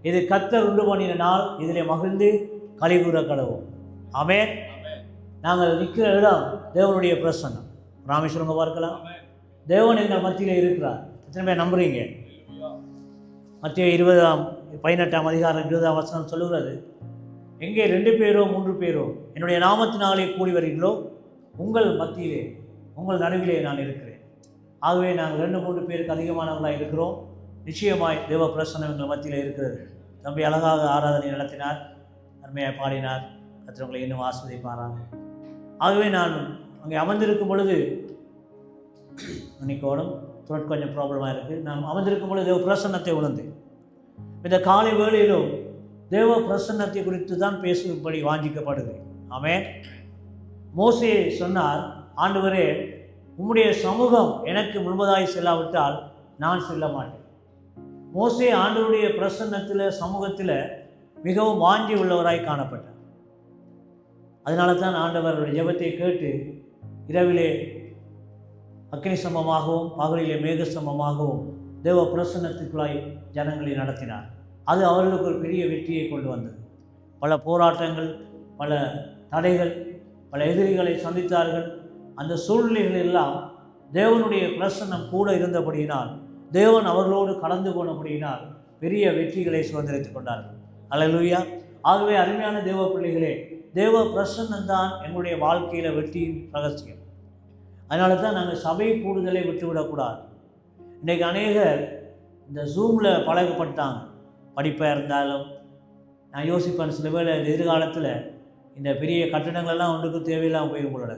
இது கர்த்தர் உண்டு பண்ணின நாள், இதிலே மகிழ்ந்து களிகூற கடவோம். ஆமென். நாங்கள் நிற்கிற இடம் தேவனுடைய பிரசன்னம். ராமேஸ்வரங்க பார்க்கலாம். தேவன் எங்கள் மத்தியில் இருக்கிறார். எத்தனை பேர் நம்புறீங்க? மத்திய 18ஆம் அதிகாரம் 20ஆம் வசனம் சொல்லுகிறது, எங்கே 2 பேரோ 3 பேரோ என்னுடைய நாமத்தினாலே கூடி வருகிறீர்களோ உங்கள் மத்தியிலே, உங்கள் நடுவிலே நான் இருக்கிறேன். ஆகவே நாங்கள் 2-3 பேருக்கு அதிகமானவர்களாக இருக்கிறோம். நிச்சயமாய் தேவ பிரசன்னம் எங்கள் மத்தியில் இருக்கிறது. தம்பி அழகாக ஆராதனை நடத்தினார், அருமையாக பாடினார். கர்த்தர் இன்னும் ஆஸ்வதிப்பாராங்க. ஆகவே நான் அங்கே அமர்ந்திருக்கும் பொழுது, இன்னைக்கோடும் த்ரோட் கொஞ்சம் ப்ராப்ளமாக இருக்குது. நான் அமர்ந்திருக்கும் பொழுது தேவ பிரசன்னத்தை உணர்ந்தேன். இந்த காலை வேளையிலும் தேவ பிரசன்னத்தை குறித்து தான் பேசும்படி வாஞ்சிக்கப்படுகிறேன். ஆமென். மோசே சொன்னார், ஆண்டவரே உம்முடைய சமூகம் எனக்கு முழுவதாய் செல்லாவிட்டால் நான் செல்ல மாட்டேன். மோசே ஆண்டவருடைய பிரசன்னத்தில், சமூகத்தில் மிகவும் வாஞ்சி உள்ளவராய் காணப்பட்டார். அதனால தான் ஆண்டவருடைய ஜெபத்தை கேட்டு இரவிலே அக்கினி சமமாகவும் பகலிலே மேக சமமாகவும் தேவ பிரசன்னத்துக்குள்ளாய் ஜனங்களை நடத்தினார். அது அவர்களுக்கு ஒரு பெரிய வெற்றியை கொண்டு வந்தது. பல போராட்டங்கள், பல தடைகள், பல எதிரிகளை சந்தித்தார்கள். அந்த சூழ்நிலைகள் எல்லாம் தேவனுடைய பிரசன்னம் கூட இருந்தபடியினால், தேவன் அவர்களோடு கலந்து போனபடியினால் பெரிய வெற்றிகளை சுதந்திரித்துக் கொண்டார்கள். அல்லேலூயா. ஆகவே அருமையான தேவ பிள்ளைகளே, தேவ பிரசன்னம் தான் எங்களுடைய வாழ்க்கையில் வெற்றியின் ரகசியம். அதனால தான் நாங்கள் சபை கூடுதலை விட்டுவிடக்கூடாது. இன்றைக்கு அநேகர் இந்த ஜூமில் பழகப்பட்டாங்க. படிப்பாக இருந்தாலும் நான் யோசிப்பேன், சில பேர் இந்த எதிர்காலத்தில் இந்த பெரிய கட்டடங்கள்லாம் ஒன்றுக்கு தேவையில்லாமல் போய் உங்களோட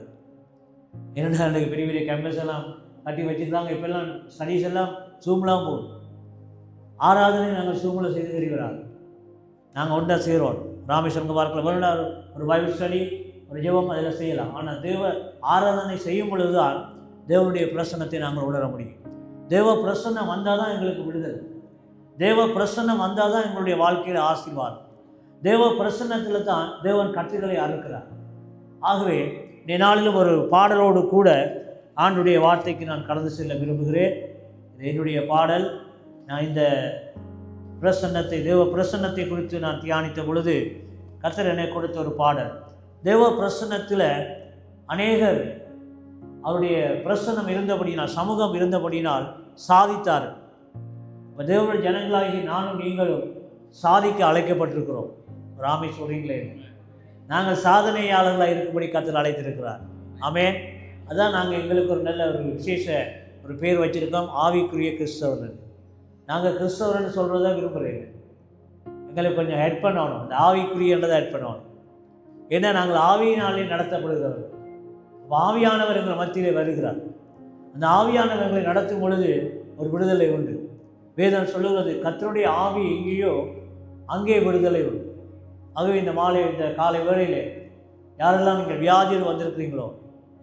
என்னென்ன அன்றைக்கு பெரிய பெரிய கேம்பஸ் எல்லாம் கட்டி வச்சுருக்காங்க. இப்போல்லாம் ஸ்டடீஸ் எல்லாம் ஜூம்லாம் போகும். ஆராதனை நாங்கள் ஜூமில் செய்து தெரிகிறாங்க. நாங்கள் ஒன்றா செய்கிறோம். ராமேஸ்வரங்க பார்க்கல வருடார் ஒரு பைபிள் ஸ்டடி, ஒரு ஜெபம் அதில் செய்யலாம். ஆனால் தேவ ஆராதனை செய்யும் பொழுது தான் தேவனுடைய பிரசன்னத்தை நாங்கள் உணர முடியும். தேவ பிரசன்னம் வந்தால் தான் எங்களுக்கு விடுதலை. தேவ பிரசன்னம் வந்தால் தான் எங்களுடைய வாழ்க்கையில் ஆசீர்வாதம். தேவ பிரசன்னத்தில் தான் தேவன் கட்டுகளை அறுக்கிறார். ஆகவே இந்த நாளிலும் ஒரு பாடலோடு கூட ஆண்டுடைய வார்த்தைக்கு நான் கடந்து செல்ல விரும்புகிறேன். இது என்னுடைய பாடல். நான் இந்த பிரசன்னத்தை, தேவ பிரசன்னத்தை குறித்து நான் தியானித்த பொழுது கர்த்தர் என்னை கொடுத்த ஒரு பாடல். தேவ பிரசன்னத்தில் அநேகர் அவருடைய பிரசன்னம் இருந்தபடினால், சமூகம் இருந்தபடினால் சாதித்தார்கள். இப்போ தேவனுடைய ஜனங்களாகி நானும் நீங்களும் சாதிக்க அழைக்கப்பட்டிருக்கிறோம். ராமேஸ்வரிங்களே, நாங்கள் சாதனையாளர்களாக இருக்கும்படி கர்த்தர் அழைத்திருக்கிறார். ஆமென். அதான் நாங்கள் எங்களுக்கு ஒரு நல்ல ஒரு விசேஷ ஒரு பேர் வச்சுருக்கோம், ஆவிக்குரிய கிறிஸ்தவர்கள். நாங்கள் கிறிஸ்தவர்னு சொல்கிறத விரும்புகிறேன். எங்களுக்கு கொஞ்சம் ஹெட் பண்ணணும், இந்த ஆவிக்குரியன்றதை ஹெட் பண்ணணும். ஏன்னா நாங்கள் ஆவியினாலே நடத்தப்படுகிறவர்கள். ஆவியானவர் எங்கள் மத்தியிலே வருகிறார். அந்த ஆவியானவர்களை நடத்தும் பொழுது ஒரு விடுதலை உண்டு. வேதம் சொல்லுகிறது, கர்த்தருடைய ஆவி எங்கேயோ அங்கே விடுதலை உண்டு. ஆகவே இந்த காலை வேளையிலே யாரெல்லாம் நீங்கள் வியாதியில் வந்திருக்கிறீங்களோ,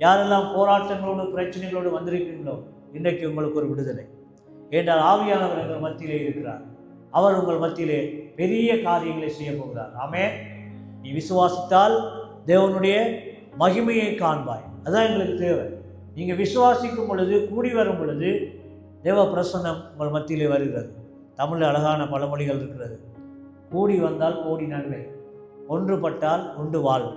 யாரெல்லாம் போராட்டங்களோடு பிரச்சனைகளோடு வந்திருக்கிறீங்களோ, இன்றைக்கு உங்களுக்கு ஒரு விடுதலை. ஏனென்றால் ஆவியானவர் எங்கள் மத்தியிலே இருக்கிறார். அவர் உங்கள் மத்தியிலே பெரிய காரியங்களை செய்ய போகிறார். ஆமென். நீ விசுவாசித்தால் தேவனுடைய மகிமையை காண்பாய். அதுதான் எங்களுக்கு தேவை. நீங்கள் விசுவாசிக்கும் பொழுது, கூடி வரும் பொழுது தேவ பிரசன்னம் உங்கள் மத்தியிலே வருகிறது. தமிழில் அழகான பழமொழிகள் இருக்கிறது. கூடி வந்தால் கோடி நன்மை, ஒன்றுபட்டால் உண்டு வாழ்வு.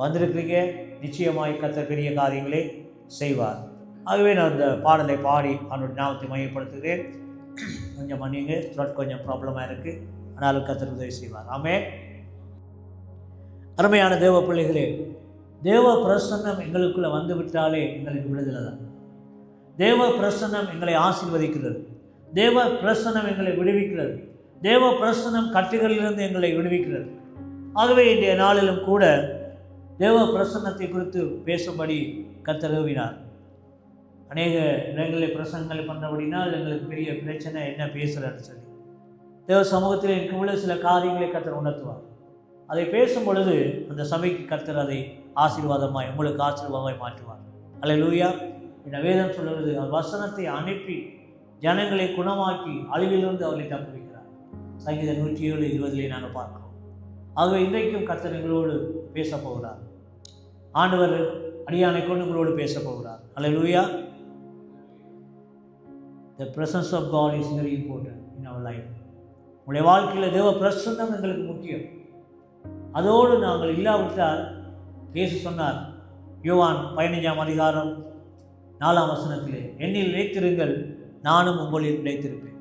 வந்திருக்கிறீங்க, நிச்சயமாய் கர்த்தர் பெரிய காரியங்களை செய்வார். ஆகவே நான் இந்த பாடலை பாடி அவனுடைய நாமத்தை மையப்படுத்துகிறேன். கொஞ்சம் மன்னிங்க, த்ரோட் கொஞ்சம் ப்ராப்ளமாக இருக்குது. ஆனாலும் கர்த்தர் உதவி செய்வார். ஆமென். அருமையான தேவ பிள்ளைகளே, தேவ பிரசன்னம் எங்களுக்குள்ளே வந்துவிட்டாலே எங்களுக்கு விடுதலை தான். தேவ பிரசன்னம் எங்களை ஆசீர்வதிக்கிறது. தேவ பிரசன்னம் எங்களை விடுவிக்கிறது. தேவ பிரசன்னம் கட்டுகளிலிருந்து எங்களை விடுவிக்கிறது. ஆகவே இன்றைய நாளிலும் கூட தேவ பிரசன்னத்தை குறித்து பேசும்படி கர்த்தர் ஏவினார். அநேக இடங்களில் பிரசங்கங்கள் பண்ணுறபடினால் எங்களுக்கு பெரிய பிரச்சனை, என்ன பேசுகிறேன்னு சொல்லி தேவ சமூகத்தில் இருக்கும் பொழுது சில காரியங்களை கர்த்தர் உணர்த்துவார். அதை பேசும் பொழுது அந்த சபைக்கு கர்த்தர் அதை ஆசீர்வாதமாய், உங்களுக்கு ஆசீர்வாதமாய் மாற்றுவார். அல்லேலூயா. இந்த வேதம் சொல்லுவது, வசனத்தை அனுப்பி ஜனங்களை குணமாக்கி அழிவிலிருந்து அவர்களை தப்புவிக்கிறார். சங்கீதம் 107:20 நாங்கள் பார்க்கிறோம். ஆகவே இன்றைக்கும் கர்த்தர் எங்களோடு பேச போகிறார். ஆண்டவர் அடியானை கொண்டு உங்களோடு பேச போகிறார். அல்லேலூயா. The presence of God is very important in our life. உங்களுடைய வாழ்க்கையில் தேவ பிரசன்னம் எங்களுக்கு முக்கியம். அதோடு நாங்கள் இல்லாவிட்டால் இயேசு சொன்னார் யோவான் 15ஆம் அதிகாரம் 4ஆம் வசனத்திலே, என்னில் நிலைத்திருங்கள், நானும் உங்களில் நிலைத்திருப்பேன்.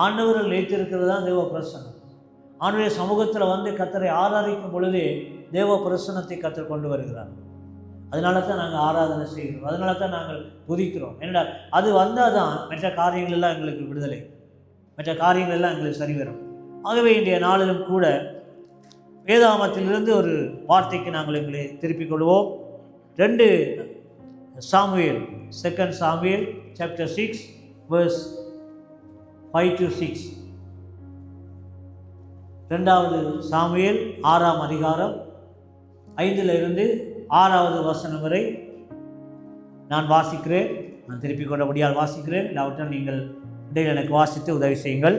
ஆண்டவர்கள் நிலைத்திருக்கிறது தான் தேவ பிரசன்னம். ஆண்டவருடைய சமூகத்தில் வந்து கர்த்தரை ஆராதிக்கும் பொழுதே தேவ பிரசன்னத்தை கர்த்தர் கொண்டு வருகிறார். அதனால தான் நாங்கள் ஆராதனை செய்கிறோம், அதனால தான் நாங்கள் துதிக்கிறோம். ஏனென்றால் அது வந்தால் தான் மற்ற காரியங்கள் எல்லாம் எங்களுக்கு விடுதலை, மற்ற காரியங்கள் எல்லாம் எங்களுக்கு சரிவரும். ஆகவே இன்றைய நாளிலும் கூட வேதாகமத்திலிருந்து ஒரு வார்த்தைக்கு நாங்கள் எங்களை திருப்பிக் கொள்வோம். 2 Samuel, 2 Samuel chapter 6 verse 5 to 6. 2 Samuel 6ஆம் அதிகாரம் 5 6வது வசனம் வரை நான் வாசிக்கிறேன். நான் திருப்பிக் கொண்டபடியால் வாசிக்கிறேன், இல்லாவிட்டால் நீங்கள் இடையில் எனக்கு வாசித்து உதவி செய்யுங்கள்.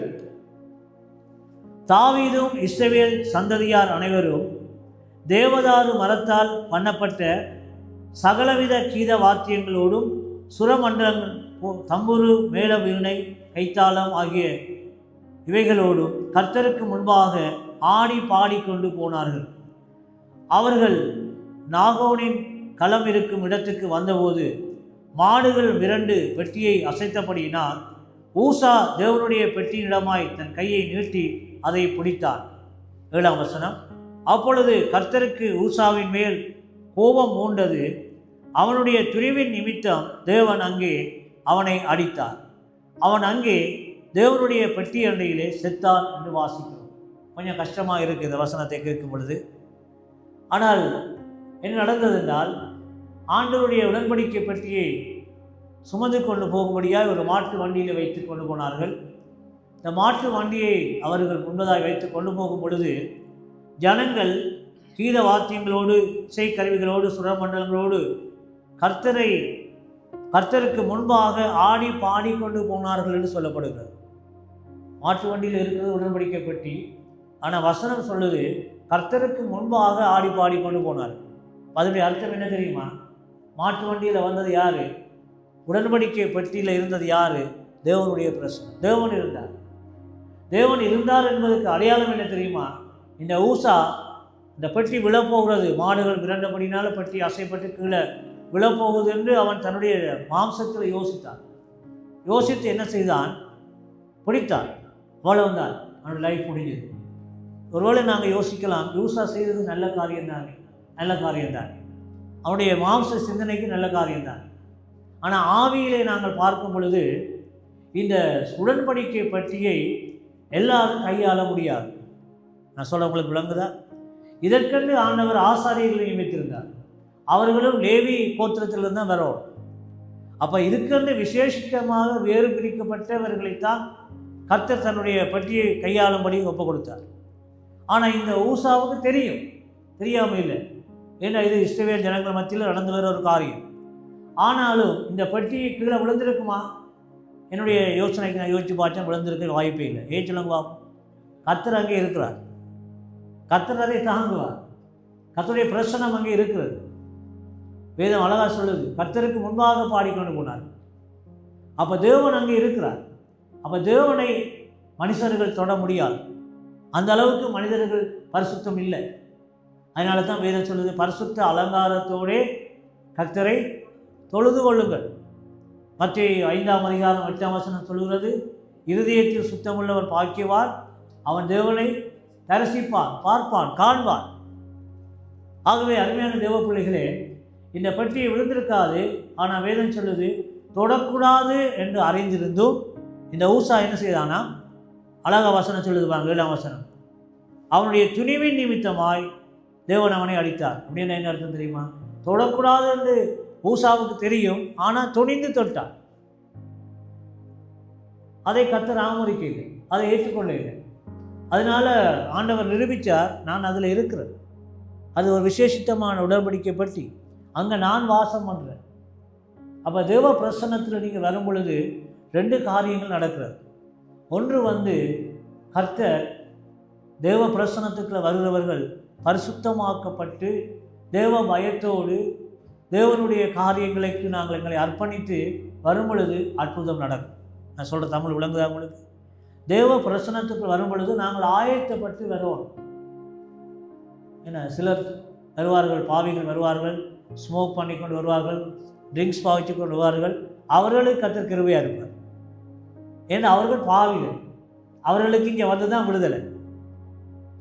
தாவீதும் இஸ்ரவேல் சந்ததியார் அனைவரும் தேவதாரு மரத்தால் பண்ணப்பட்ட சகலவித கீத வாத்தியங்களோடும் சுரமண்டலங்கள், தம்புரு, மேள வீணை, கைத்தாளம் ஆகிய இவைகளோடும் கர்த்தருக்கு முன்பாக ஆடி பாடிக்கொண்டு போனார்கள். அவர்கள் நாகோனின் களம் இருக்கும் இடத்துக்கு வந்தபோது மாடுகள் மிரண்டு பெட்டியை அசைத்தபடியினால் ஊசா தேவனுடைய பெட்டியிடமாய் தன் கையை நீட்டி அதை பிடித்தான். 7ஆம் வசனம். அப்பொழுது கர்த்தருக்கு ஊசாவின் மேல் கோபம் மூண்டது. அவனுடைய துணிவின் நிமித்தம் தேவன் அங்கே அவனை அடித்தார். அவன் அங்கே தேவனுடைய பெட்டி அண்டையிலே செத்தான் என்று வாசிக்கிறோம். கொஞ்சம் கஷ்டமாக இருக்குது இந்த வசனத்தை கேட்கும் பொழுது. ஆனால் என்ன நடந்தது என்றால், ஆண்டவருடைய உடன்படிக்கை பெட்டியை சுமந்து கொண்டு போகும்படியாக ஒரு மாட்டு வண்டியில் வைத்து கொண்டு போனார்கள். இந்த மாட்டு வண்டியை அவர்கள் முன்பதாக வைத்து கொண்டு போகும் பொழுது ஜனங்கள் கீத வாத்தியங்களோடு, இசைக்கருவிகளோடு, சுரமண்டலங்களோடு கர்த்தருக்கு முன்பாக ஆடி பாடிக்கொண்டு போனார்கள் என்று சொல்லப்படுகிறது. மாட்டு வண்டியில் இருக்கிறது உடன்படிக்கை பெட்டி. ஆனால் வசனம் சொல்லுது கர்த்தருக்கு முன்பாக ஆடி பாடிக்கொண்டு போனார். அதனுடைய அர்த்தம் என்ன தெரியுமா? மாட்டு வண்டியில் வந்தது யார்? உடன்படிக்கை பெட்டியில் இருந்தது யார்? தேவனுடைய பிரசன்னம். தேவன் இருந்தார். தேவன் இருந்தார் என்பதற்கு அடையாளம் என்ன தெரியுமா? இந்த ஊசா, இந்த பெட்டி விழப்போகிறது, மாடுகள் விரண்டபடினால பெட்டி அசைப்பட்டு கீழே விழப்போகுது என்று அவன் தன்னுடைய மாம்சத்தில் யோசித்தான். யோசித்து என்ன செய்தான்? பிடித்தான். அவ்வளவுதான், அவனுடைய லைஃப் முடிஞ்சது. ஒருவேளை நாங்கள் யோசிக்கலாம், ஊசா செய்தது நல்ல காரியம்தானே, நல்ல காரியம்தான், அவனுடைய மாம்ச சிந்தனைக்கு நல்ல காரியம்தான். ஆனால் ஆவியிலே நாங்கள் பார்க்கும் பொழுது இந்த உடன்படிக்கை பற்றியை எல்லாரும் கையாள முடியாது. நான் சொல்ல உங்களுக்கு விளங்குதா? இதற்கென்று ஆண்டவர் ஆசாரியர்களை நியமித்திருந்தார். அவர்களும் லேவி கோத்திரத்திலிருந்து தான் வரோம். அப்போ இதுக்கென்று விசேஷமாக வேறு பிரிக்கப்பட்டவர்களைத்தான் கர்த்தர் தன்னுடைய பட்டியை கையாளும்படி ஒப்பு கொடுத்தார். ஆனால் இந்த ஊசாவுக்கு தெரியாமல் இல்லை. ஏன்னா இது இஸ்ரவேல் ஜனங்கள் மத்தியில் நடந்து வர ஒரு காரியம். ஆனாலும் இந்த பட்டியை கீழே விழுந்திருக்குமா? என்னுடைய யோசனைக்கு நான் யோசித்து பார்த்தேன், விழுந்திருக்க வாய்ப்பே இல்லை. சொல்லுங்க, கர்த்தர் அங்கே இருக்கிறார், கர்த்தர் அதை தாங்குவார், கர்த்தருடைய பிரசன்னம் அங்கே இருக்கிறது. வேதம் அழகாக சொல்லுது, கர்த்தருக்கு முன்பாக பாடிக்கொண்டு போனார். அப்போ தேவன் அங்கே இருக்கிறார். அப்போ தேவனை மனுஷர்கள் தொட முடியாது. அந்த அளவுக்கு மனிதர்கள் பரிசுத்தம் இல்லை. அதனால தான் வேதம் சொல்லுது, பரிசுத்த அலங்காரத்தோடே கர்த்தரை தொழுது கொள்ளுங்கள். மத்தேயு 5ஆம் அதிகாரம் 8ஆம் வசனம் சொல்லுகிறது, இருதயத்தில் சுத்தமுள்ளவர் பாக்கியவான், அவன் தேவனை தரிசிப்பான், பார்ப்பான், காண்பான். ஆகவே அருமையான தேவ பிள்ளைகளே, இந்த பட்டியை விழுந்திருக்காது. ஆனால் வேதம் சொல்லுது, தொடக்கூடாது என்று அறிந்திருந்தும் இந்த ஊசா என்ன செய்தானா? அழகா வசனம் சொல்லுது பாருங்க, 7ஆம் வசனம். அவனுடைய துணிவின் நிமித்தமாய் தேவன் அவனை அடித்தார். அப்படின்னு என்ன அர்த்தம் தெரியுமா? தொடக்கூடாது என்று ஊசாவுக்கு தெரியும், ஆனால் துணிந்து தொட்டான். அதை கர்த்தர் ஆமரிக்கவில்லை, அதை ஏற்றுக்கொள்ளவில்லை. அதனால ஆண்டவர் நிரூபித்தார், நான் அதில் இருக்கிறேன். அது ஒரு விசேஷித்தமான உடன்படிக்கை பற்றி, அங்கே நான் வாசம் பண்ணுறேன். அப்போ தேவ பிரசன்னத்தில் நீங்கள் வரும் பொழுது 2 காரியங்கள் நடக்கிறது. ஒன்று கர்த்தர் தேவ பிரசன்னத்துக்குள்ள வருகிறவர்கள் பரிசுத்தமாக்கப்பட்டு தேவ பயத்தோடு தேவனுடைய காரியங்களுக்கு நாங்கள் எங்களை அர்ப்பணித்து வரும் பொழுது அற்புதம் நடக்கும். நான் சொல்கிற தமிழ் விளங்குதா உங்களுக்கு? தேவ பிரசன்னத்துக்கு வரும் பொழுது நாங்கள் ஆயத்தப்பட்டு வருவோம். ஏன்னா சிலர் வருவார்கள், பாவிகள் வருவார்கள், ஸ்மோக் பண்ணி கொண்டு வருவார்கள், ட்ரிங்க்ஸ் பாவிச்சு கொண்டு வருவார்கள். அவர்களுக்கு கர்த்தர் கிருபையாக இருப்பார். ஏன்னா அவர்கள் பாவிகள், அவர்களுக்கு இங்கே வந்து தான் விடுதலை.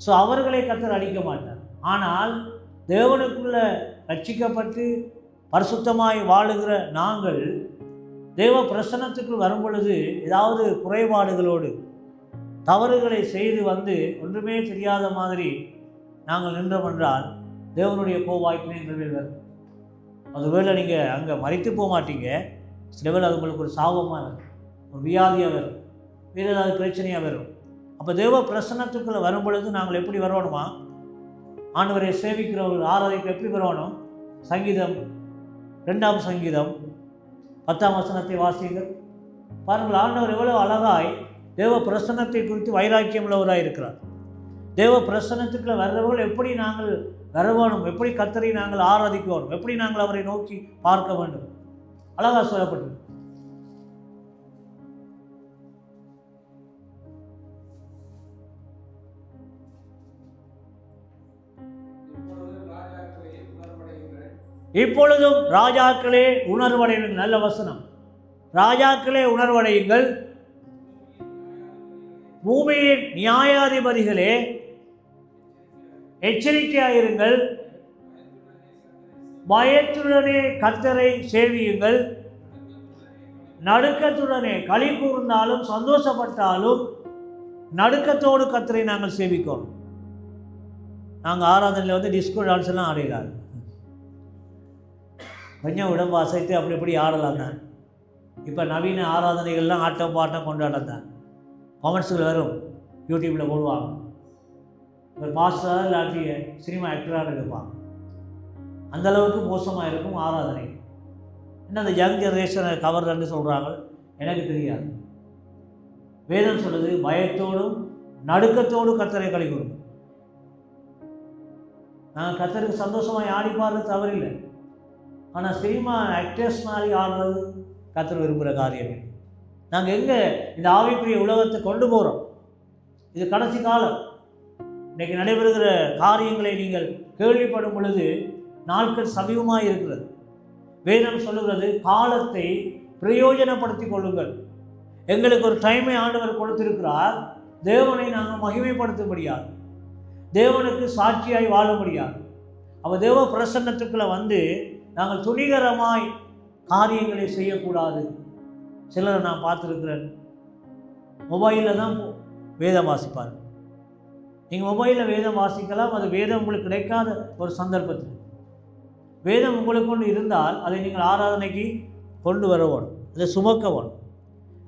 ஸோ அவர்களை கர்த்தர் அடிக்க மாட்டார். ஆனால் தேவனுக்குள்ள ரட்சிக்கப்பட்டு பரிசுத்தமாய் வாழுகிற நாங்கள் தேவ பிரசன்னத்துக்குள் வரும் பொழுது ஏதாவது குறைபாடுகளோடு தவறுகளை செய்து வந்து ஒன்றுமே தெரியாத மாதிரி நாங்கள் நின்றோம் என்றால் தேவனுடைய கோவாய்க்கினை எங்கள் மேல் வரும். அதுவேளை நீங்கள் அங்கே மறித்து போக மாட்டீங்க. சில வேளை அது உங்களுக்கு ஒரு சாபமாக வரும், ஒரு வியாதியாக வரும், வேறு ஏதாவது பிரச்சனையாக வரும். அப்போ தேவ பிரசன்னத்துக்குள்ளே வரும் பொழுது நாங்கள் எப்படி வரணுமா? ஆண்டவரை சேவிக்கிறவர்கள் ஆராதிக்க எப்படி வரணும்? சங்கீதம் 2ஆம் சங்கீதம் 10ஆம் வசனத்தை வாசியுங்கள். பாருங்கள், ஆண்டவர் எவ்வளோ அழகாய் தேவ பிரசன்னத்தை குறித்து வைராக்கியம் உள்ளவராக இருக்கிறார். தேவ பிரசன்னத்துக்குள்ள வர்றவர்கள் எப்படி நாங்கள் வரவேணும், எப்படி கர்த்தரை நாங்கள் ஆராதிக்க வேணும், எப்படி நாங்கள் அவரை நோக்கி பார்க்க வேண்டும், அழகாக சொல்லப்பட்டது. இப்பொழுதும் ராஜாக்களே உணர்வடையுங்கள். நல்ல வசனம். ராஜாக்களே உணர்வடையுங்கள், பூமியின் நியாயாதிபதிகளே எச்சரிக்கையாயிருங்கள், பயத்துடனே கர்த்தரை சேவியுங்கள், நடுக்கத்துடனே களி கூர்ந்தாலும் சந்தோஷப்பட்டாலும் நடுக்கத்தோடு கர்த்தரை நாங்கள் சேவிக்கணும். நாங்கள் ஆராதனையில் வந்து டிஸ்கோ டான்ஸ் எல்லாம் ஆடிடாது, கொஞ்சம் உடம்பு அசைத்து அப்படி இப்படி ஆடலாம் தான். இப்போ நவீன ஆராதனைகள்லாம் ஆட்டம் பாட்டம் கொண்டாடம் தான். காமெண்ட்ஸுகள் வரும், யூடியூப்பில் போடுவாங்க. ஒரு பாஸ்டராக இல்லாட்டி சினிமா ஆக்டராக இருப்பாங்க. அந்தளவுக்கு மோசமாக இருக்கும் ஆராதனை. என்ன அந்த யங் ஜெனரேஷனை கவர்ன்னு சொல்கிறாங்க, எனக்கு தெரியாது. வேதம் சொல்லுது, பயத்தோடும் நடுக்கத்தோடு கர்த்தரை களி கூறுங்க. நாங்கள் கர்த்தருக்கு சந்தோஷமாக ஆடி பாடுறது தவறில்லை. ஆனால் சினிமா ஆக்டர்ஸ் மாதிரி ஆடுறது கர்த்தர் விரும்புகிற காரியம். நாங்கள் எங்கே இந்த ஆவிக்குரிய உலகத்தை கொண்டு போகிறோம்? இது கடைசி காலம். இன்றைக்கு நடைபெறுகிற காரியங்களை நீங்கள் கேள்விப்படும் பொழுது நாட்கள் சமீபமாக இருக்கிறது. வேதம் சொல்லுகிறது, காலத்தை பிரயோஜனப்படுத்தி கொள்ளுங்கள். எங்களுக்கு ஒரு டைமை ஆண்டவர் கொடுத்திருக்கிறார். தேவனை நாங்கள் மகிமைப்படுத்த முடியாது, தேவனுக்கு சாட்சியாய் வாழ முடியாது. அவள் தேவ பிரசன்னத்துக்குள்ளே வந்து நாங்கள் துணிகரமாய் காரியங்களை செய்யக்கூடாது. சிலரை நான் பார்த்துருக்கிறேன், மொபைலில் தான் வேதம் வாசிப்பார். நீங்கள் மொபைலில் வேதம் வாசிக்கலாம், அது வேதம் உங்களுக்கு கிடைக்காத ஒரு சந்தர்ப்பத்தில். வேதம் உங்களுக்கு கொண்டு இருந்தால் அதை நீங்கள் ஆராதனைக்கு கொண்டு வரவோம், அதை சுமக்கவும்.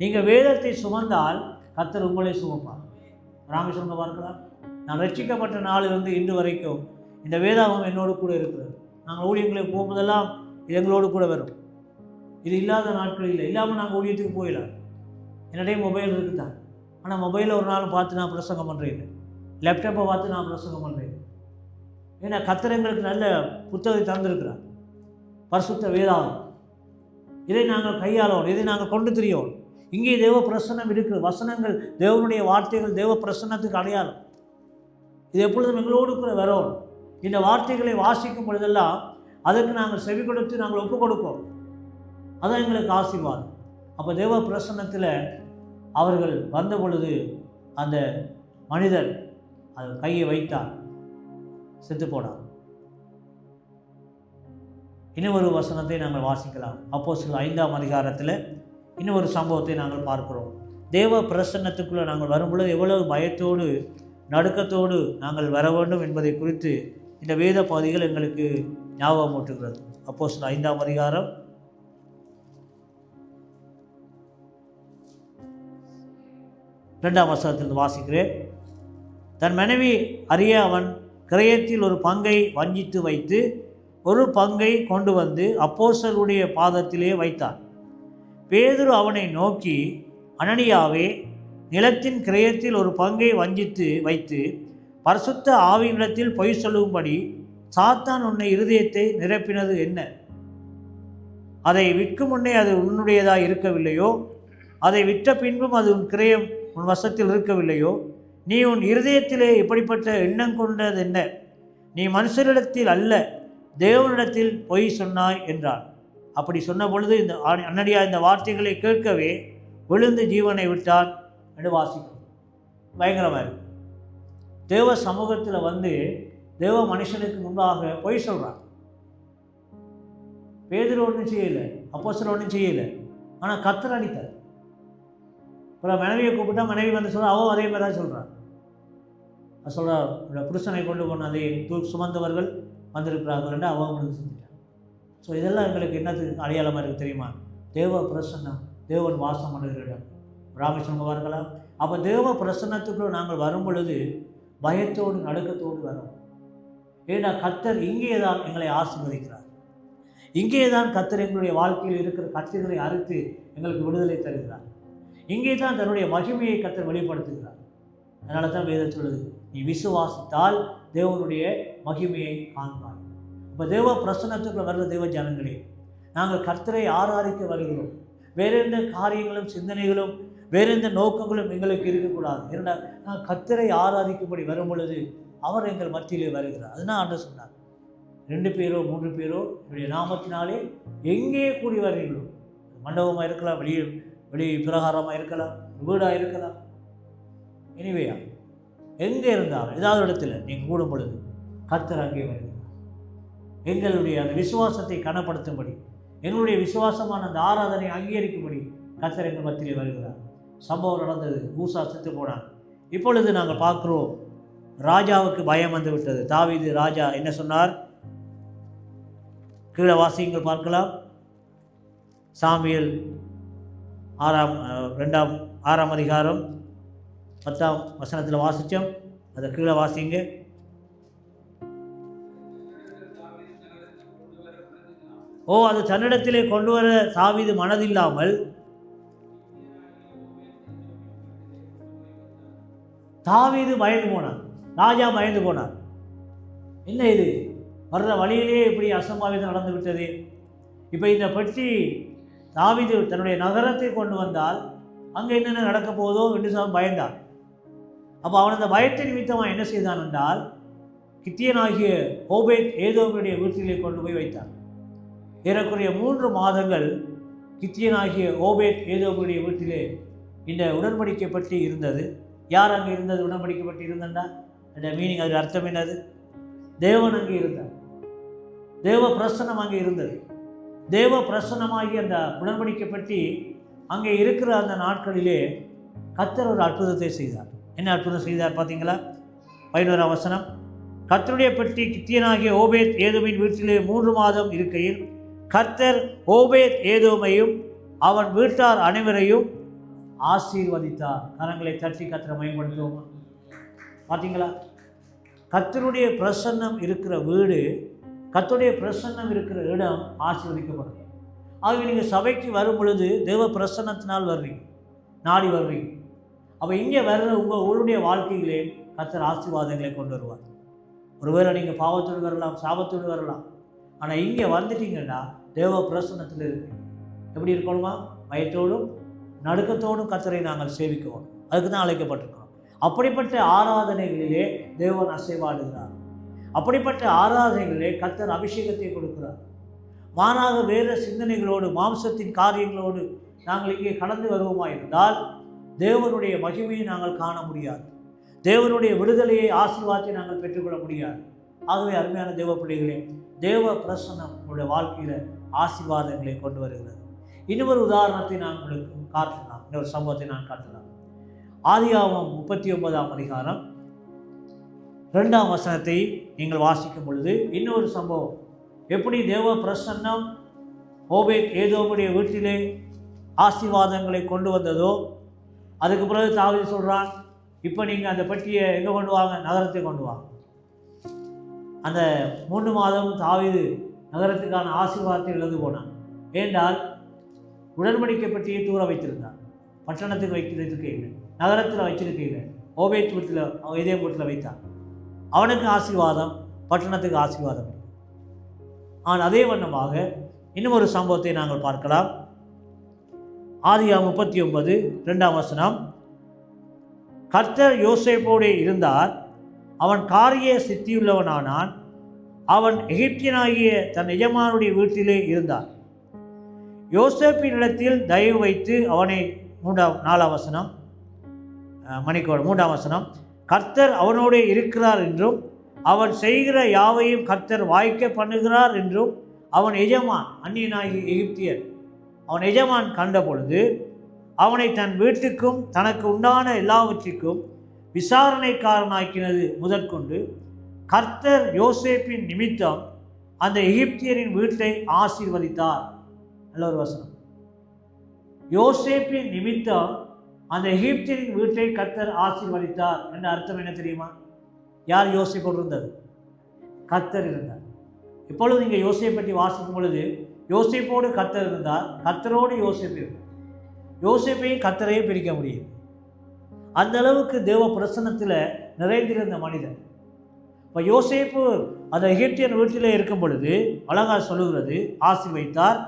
நீங்கள் வேதத்தை சுமந்தால் கர்த்தர் உங்களை சுமப்பார். ராமேஸ்வரங்க பார்க்கலாம், நான் ரட்சிக்கப்பட்ட நாளிலிருந்து இன்று வரைக்கும் இந்த வேதாகம் என்னோடு கூட இருக்கிறது. நாங்கள் ஊழியங்களுக்கு போகும்போதெல்லாம் இது எங்களோடு கூட வரும். இது இல்லாத நாட்கள் இல்லை, இல்லாமல் நாங்கள் ஊழியத்துக்கு போயிடலாம். என்னுடைய மொபைல் இருக்குது தான். ஆனால் மொபைலில் ஒரு நாள் பார்த்து நான் பிரசங்கம் பண்ணுறேன், லேப்டாப்பை பார்த்து நான் பிரசங்கம் பண்ணுறேன். ஏன்னா கர்த்தர் எங்களுக்கு நல்ல புத்தகத்தை தந்திருக்கிறார், பரிசுத்த வேதாகம். இதை நாங்கள் கையாளணும், இதை நாங்கள் கொண்டு திரியோம். இங்கே தேவ பிரசன்னம் இருக்கிறது. வசனங்கள், தேவனுடைய வார்த்தைகள் தேவ பிரசன்னத்துக்கு அடையாளம். இது எப்பொழுதும் எங்களோடு கூட வரும். இந்த வார்த்தைகளை வாசிக்கும் பொழுதெல்லாம் அதற்கு நாங்கள் செவி கொடுத்து நாங்கள் ஒப்புக் கொடுப்போம். அதான் எங்களுக்கு ஆசீர்வாதம். அப்போ தேவ பிரசன்னத்தில் அவர்கள் வந்த பொழுது அந்த மனிதர் அது கையை வைத்தார், செத்து போனார். இன்னும் ஒரு வசனத்தை நாங்கள் வாசிக்கலாம். அப்போஸ்தலர் 5ஆம் அதிகாரத்தில் இன்னும் ஒரு சம்பவத்தை நாங்கள் பார்க்கிறோம். தேவ பிரசன்னத்துக்குள்ளே நாங்கள் வரும்பொழுது எவ்வளவு பயத்தோடு நடுக்கத்தோடு நாங்கள் வர வேண்டும் என்பதை குறித்து இந்த வேத பகுதிகள் எங்களுக்கு ஞாபகம் ஊட்டுகிறது. அப்போஸ்தலர் 5ஆம் அதிகாரம் 2ஆம் வசனத்தில் வாசிக்கிறேன். தன் மனைவி அறிய அவன் கிரயத்தில் ஒரு பங்கை வஞ்சித்து வைத்து ஒரு பங்கை கொண்டு வந்து அப்போஸ்தலருடைய பாதத்திலே வைத்தான். பேதுரு அவனை நோக்கி, அனனியாவே, நிலத்தின் கிரயத்தில் ஒரு பங்கை வஞ்சித்து வைத்து பரிசுத்த ஆவியினிடத்தில் பொய் சொல்லும்படி சாத்தான் உன்னை இருதயத்தை நிரப்பினது என்ன? அதை விற்கும் முன்னே அது உன்னுடையதாக இருக்கவில்லையோ? அதை விற்ற பின்பும் அது உன் கிரயம் உன் வசத்தில் இருக்கவில்லையோ? நீ உன் இருதயத்திலே இப்படிப்பட்ட எண்ணம் கொண்டது என்ன? நீ மனுஷரிடத்தில் அல்ல, தேவனிடத்தில் பொய் சொன்னாய் என்றார். அப்படி சொன்ன பொழுது இந்த அன்னடியா இந்த வார்த்தைகளை கேட்கவே விழுந்து ஜீவனை விட்டான் என்று வாசிக்கும். பயங்கரமாக இருக்கு. தேவ சமூகத்தில் வந்து தேவ மனுஷனுக்கு முன்பாக பொய் சொல்கிறான். பேதுரு ஒன்றும் செய்யலை, அப்போஸ்தலர் ஒன்றும் செய்யலை, ஆனால் கர்த்தர் அடித்தார். அப்புறம் மனைவியை கூப்பிட்டா மனைவி வந்து சொல்கிறா, அவன் அதே மாதிரி தான் சொல்கிறான். அது சொல்கிறார், புருஷனை கொண்டு போன அதை சுமந்தவர்கள் வந்திருக்கிறார்கள் என்று அவன் வந்து செஞ்சுட்டான். ஸோ இதெல்லாம் எங்களுக்கு என்னத்துக்கு அடையாளமாக இருக்குது தெரியுமா? தேவ பிரசன்னம், தேவன் வாசம் பண்ணுகிற இடம். ராமேஸ்வரம் பார்க்கலாம். அப்போ தேவ பிரசன்னத்துக்குள்ள நாங்கள் வரும் பொழுது பயத்தோடு நடுக்கத்தோடு வரும். ஏன்னா கர்த்தர் இங்கே தான் எங்களை ஆசீர்வதிக்கிறார். இங்கே தான் கர்த்தர் எங்களுடைய வாழ்க்கையில் இருக்கிற கஷ்டங்களை அறுத்து எங்களுக்கு விடுதலை தருகிறார். இங்கே தான் தன்னுடைய மகிமையை கர்த்தர் வெளிப்படுத்துகிறார். அதனால தான் வேதம் சொல்லுது, நீ விசுவாசித்தால் தேவனுடைய மகிமையை காண்பாய். இப்போ தேவ பிரசன்னத்துக்குள்ள வர்ற தேவ ஜனங்களே, நாங்கள் கர்த்தரை ஆராதிக்க வருகிறோம். வேற எந்த காரியங்களும் சிந்தனைகளும் வேற எந்த நோக்கங்களும் எங்களுக்கு இருக்கக்கூடாது. ஏன்னா நாங்கள் கர்த்தரை ஆராதிக்கும்படி வரும் பொழுது அவர் எங்கள் மத்தியிலே வருகிறார். அதுதான் ஆண்டவர் சொன்னார், 2 பேரோ 3 பேரோ என்னுடைய நாமத்தினாலே எங்கே கூடி வர்றீங்களோ, மண்டபமாக இருக்கலாம், வெளி பிரகாரமாக இருக்கலாம், வீடாக இருக்கலாம், எனிவேயா எங்கே இருந்தாலும் ஏதாவது இடத்துல நீங்கள் கூடும் பொழுது கர்த்தர் அங்கே வருகிறார். எங்களுடைய அந்த விசுவாசத்தை கனப்படுத்தும்படி, எங்களுடைய விசுவாசமான அந்த ஆராதனை அங்கீகரிக்கும்படி கர்த்தர் எங்கள் மத்தியிலே வருகிறார். சம்பவம் நடந்தது, ஊசா செத்து போனான். இப்பொழுது நாங்கள் பார்க்குறோம், ராஜாவுக்கு பயம் வந்து விட்டது. தாவீது ராஜா என்ன சொன்னார்? கீழே வாசியங்கள் பார்க்கலாம். சாமுவேல் 6ஆம் அதிகாரம் 10ஆம் வசனத்தில் வாசித்தோம். அதை கீழே வாசிங்க. அது தன்னிடத்திலே கொண்டு வர தாவீது மனதில்லாமல் தாவீது பயந்து போனார். ராஜா பயந்து போனார். என்ன இது, வர்ற வழியிலேயே இப்படி அசம்பாவிதம் நடந்து விட்டது. இப்போ இந்த பற்றி தாவீது தன்னுடைய நகரத்தை கொண்டு வந்தால் அங்கே என்னென்ன நடக்க போதோ என்று பயந்தான். அப்போ அவன் அந்த பயத்தை நிமித்தமாக என்ன செய்தான் என்றால், கித்தியனாகிய ஓபேத் ஏதோமுடைய வீட்டிலே கொண்டு போய் வைத்தான். ஏறக்குறைய 3 மாதங்கள் கித்தியனாகிய ஓபேத் ஏதோமுடைய வீட்டிலே இந்த உடன்படிக்கை பற்றி இருந்தது. யார் அங்கே இருந்தது? உடன்படிக்கை பற்றி இருந்தண்டா அந்த மீனிங், அது அர்த்தம் என்னது? தேவன் அங்கே இருந்தார், தேவ பிரசன்னம் அங்கே இருந்தது. தேவ பிரசன்னமாகி அந்த உடன்படிக்கை பற்றி அங்கே இருக்கிற அந்த நாட்களிலே கர்த்தர் ஒரு அற்புதத்தை செய்தார். என்ன அற்புதம் செய்தார் பார்த்தீங்களா? 11ஆம் வசனம், கர்த்தருடைய பற்றி கித்தியனாகிய ஓபேத் ஏதோமின் வீட்டிலே 3 மாதம் இருக்கையில் கர்த்தர் ஓபேத் ஏதோமையும் அவன் வீட்டார் அனைவரையும் ஆசீர்வதித்தார். கரங்களை தட்டி கர்த்தரை மகிமைப்படுத்துவோமா? பார்த்தீங்களா? கர்த்தருடைய பிரசன்னம் இருக்கிற வீடு, கர்த்தருடைய பிரசன்னம் இருக்கிற இடம் ஆசீர்வதிக்கப்படும். ஆகவே நீங்கள் சபைக்கு வரும் பொழுது தேவ பிரசன்னத்தினால் வர்றீங்க, நாடி வர்றீங்க. அப்போ இங்கே வர்ற உங்களுடைய வாழ்க்கையிலே கர்த்தர் ஆசீர்வாதங்களை கொண்டு வருவார். ஒருவேளை நீங்கள் பாவத்தோடு வரலாம், சாபத்தோடு வரலாம், ஆனால் இங்கே வந்துட்டீங்கன்னா தேவ பிரசன்னத்தில் இருக்கு. எப்படி இருக்கணுமா? பயத்தோடும் நடுக்கத்தோடும் கர்த்தரை நாங்கள் சேவிக்குவோம். அதுக்கு தான் அழைக்கப்பட்டிருக்கிறோம். அப்படிப்பட்ட ஆராதனைகளிலே தேவன் அசைவாடுகிறார். அப்படிப்பட்ட ஆராதனைகளிலே கர்த்தர் அபிஷேகத்தை கொடுக்கிறார். மாறாக வேறு சிந்தனைகளோடு மாம்சத்தின் காரியங்களோடு நாங்கள் இங்கே கடந்து வருவோமா இருந்தால் தேவனுடைய மகிமையை நாங்கள் காண முடியாது, தேவனுடைய விடுதலையை ஆசீர்வாதத்தை நாங்கள் பெற்றுக்கொள்ள முடியாது. ஆகவே அருமையான தேவ பிள்ளைகளே, தேவ பிரசன்னம் உங்களுடைய வாழ்க்கையில் ஆசீர்வாதங்களை கொண்டு வருகிறது. இன்னொரு உதாரணத்தை நான் உங்களுக்கு காட்டலாம், இன்னொரு சம்பவத்தை நான் காட்டலாம். ஆதியாகமம் 39ஆம் அதிகாரம் 2ஆம் வசனத்தை நீங்கள் வாசிக்கும் பொழுது இன்னொரு சம்பவம், எப்படி தேவ பிரசன்னம் ஓபேத் ஏதோமுடைய வீட்டிலே ஆசீர்வாதங்களை கொண்டு வந்ததோ, அதுக்கு பிறகு தாவீது சொல்கிறான், இப்போ நீங்கள் அந்த பெட்டியை எங்கே கொண்டு வாங்க? நகரத்தை கொண்டு வாங்க. அந்த 3 மாதம் தாவீது நகரத்துக்கான ஆசீர்வாதத்தை எழுந்து போனான். ஏனென்றால் உடன்படிக்கை பெட்டியை தூர வைத்திருந்தான். பட்டணத்துக்கு வைக்கிறதுக்கு இல்லை, நகரத்தில் வச்சிருக்க இல்லை. ஓபேத் வீட்டில், இதே வீட்டில் வைத்தான். அவனுக்கு ஆசீர்வாதம், பட்டணத்துக்கு ஆசீர்வாதம். ஆனால் அதே வண்ணமாக இன்னும் ஒரு சம்பவத்தை நாங்கள் பார்க்கலாம். ஆதியாகமம் 39 2ஆம் வசனம், கர்த்தர் யோசேப்போடு இருந்தார். அவன் காரிய சித்தியுள்ளவனானான். அவன் எகிப்தியனாகிய தன் எஜமானுடைய வீட்டிலே இருந்தான். யோசேப்பினிடத்தில் தயவு வைத்து அவனை 4ஆம் வசனம், மணிக்கோடு 3ஆம் வசனம், கர்த்தர் அவனோடு இருக்கிறார் என்றும் அவன் செய்கிற யாவையும் கர்த்தர் வாய்க்க பண்ணுகிறார் என்றும் அவன் எஜமான், அந்நியனாகிய எகிப்தியர், அவன் எஜமான் கண்ட பொழுது அவனை தன் வீட்டுக்கும் தனக்கு உண்டான எல்லாவற்றிற்கும் விசாரணைக்காரனாக்கினது முதற்கொண்டு கர்த்தர் யோசேப்பின் நிமித்தம் அந்த எகிப்தியரின் வீட்டை ஆசீர்வதித்தார். நல்ல ஒரு வசனம். யோசேப்பின் நிமித்தம் அந்த எகிப்தியரின் வீட்டை கர்த்தர் ஆசீர்வதித்தார் என்ற அர்த்தம் என்ன தெரியுமா? யார் யோசேப்போடு இருந்தது? கர்த்தர் இருந்தார். இப்பொழுது நீங்கள் யோசேப்பை பற்றி வாசிக்கும் பொழுது யோசேப்போடு கர்த்தர் இருந்தார், கர்த்தரோடு யோசேப்பு இருந்தார். யோசேப்பையும் கர்த்தரையும் பிரிக்க முடியும். அந்த அளவுக்கு தேவ பிரசன்னத்தில் நிறைந்திருந்த மனிதன். இப்போ யோசேப்பு அந்த எகிப்தியன் வீட்டிலே இருக்கும் பொழுது அழகா சொல்லுகிறது, ஆசீர்வதித்தார்.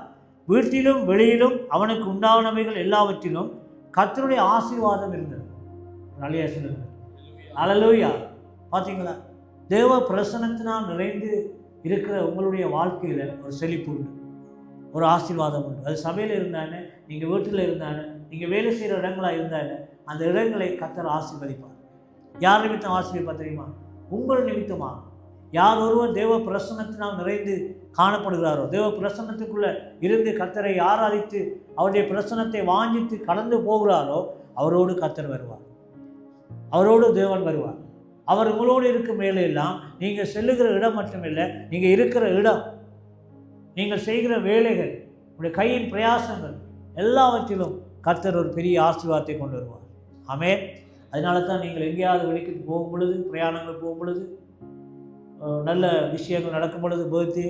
வீட்டிலும் வெளியிலும் அவனுக்கு உண்டானவைகள் எல்லாவற்றிலும் கர்த்தருடைய ஆசீர்வாதம் இருந்தது. நல்லையா சொல்லுங்க, அல்லேலூயா. பார்த்தீங்களா? தேவ பிரசன்னத்தினால் நிறைந்து இருக்கிற உங்களுடைய வாழ்க்கையில் ஒரு செழிப்பு உண்டு, ஒரு ஆசீர்வாதம் உண்டு. அது சபையில் இருந்தானே, நீங்கள் வீட்டில் இருந்தானே, நீங்கள் வேலை செய்கிற இடங்களாக இருந்தானே, அந்த இடங்களை கர்த்தர் ஆசீர்வதிப்பார். யார் நிமித்தம் ஆசீர்வதிப்பார் தெரியுமா? உங்கள் நிமித்தமாக. யார் ஒருவர் தேவ பிரசன்னத்தினால் நிறைந்து காணப்படுகிறாரோ, தேவ பிரசன்னத்துக்குள்ளே இருந்து கர்த்தரை ஆராதித்து அவருடைய பிரசன்னத்தை வாஞ்சித்து கடந்து போகிறாரோ, அவரோடு கர்த்தர் வருவார், அவரோடு தேவன் வருவார். அவர் உங்களோடு இருக்கும் மேலே எல்லாம் நீங்கள் செல்லுகிற இடம் மட்டுமில்லை, நீங்கள் இருக்கிற இடம், நீங்கள் செய்கிற வேலைகள், உங்களுடைய கையின் பிரயாசங்கள் எல்லாவற்றிலும் கர்த்தர் ஒரு பெரிய ஆசீர்வாதத்தை கொண்டு வருவார். ஆமென். அதனால தான் நீங்கள் எங்கேயாவது வெளிக்கு போகும் பொழுது, பிரயாணங்கள் போகும் பொழுது, நல்ல விஷயங்கள் நடக்கும் பொழுது, பர்த்டே,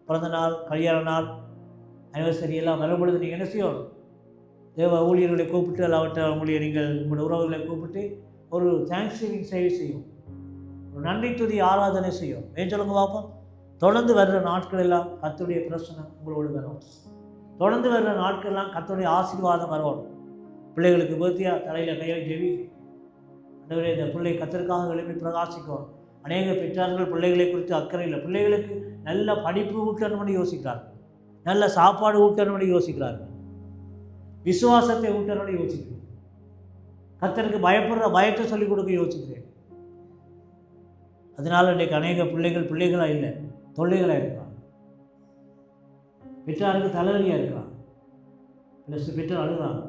பிறந்த நாள், கல்யாண நாள், அனிவர்சரி எல்லாம் வரும் பொழுது நீங்கள் என்ன செய்யணும்? தேவ ஊழியர்களை கூப்பிட்டு எல்லாவற்றை அவங்களுடைய நீங்கள் உங்களுடைய உறவுகளை கூப்பிட்டு ஒரு தேங்க்ஸ் கிவிங் சேவை செய்யும், ஒரு நன்றி துதி ஆராதனை செய்யும். ஏன் சொல்லுங்க பார்ப்போம்? தொடர்ந்து வர்ற நாட்கள் எல்லாம் கர்த்தருடைய பிரசன்னம் உங்களோடு வரும். தொடர்ந்து வர்ற நாட்கள் எல்லாம் கர்த்தருடைய ஆசீர்வாதம் வரணும். பிள்ளைகளுக்கு பர்த்தியா தலையில் கையை ஜெவி, அந்தவரே இந்த பிள்ளை கர்த்தருக்காக எழுப்பி பிரகாசிக்கும். அநேக பெற்றார்கள் பிள்ளைகளை குறித்து அக்கறை இல்லை. பிள்ளைகளுக்கு நல்ல படிப்பு ஊட்டணும்னு யோசிக்கிறார்கள், நல்ல சாப்பாடு ஊட்டணும்னு யோசிக்கிறார்கள், விசுவாசத்தை ஊட்டணும்னு யோசிக்கிறேன், கர்த்தருக்கு பயப்படுற பயத்தை சொல்லிக் கொடுக்க யோசிக்கிறேன். அதனால் இன்றைக்கு அநேக பிள்ளைகளாக இல்லை, தொல்லைகளாக இருக்கலாம். பெற்றாருக்கு தலைவலியாக இருக்கலாம். ப்ளஸ் பெற்றார் அழுகிறாங்க.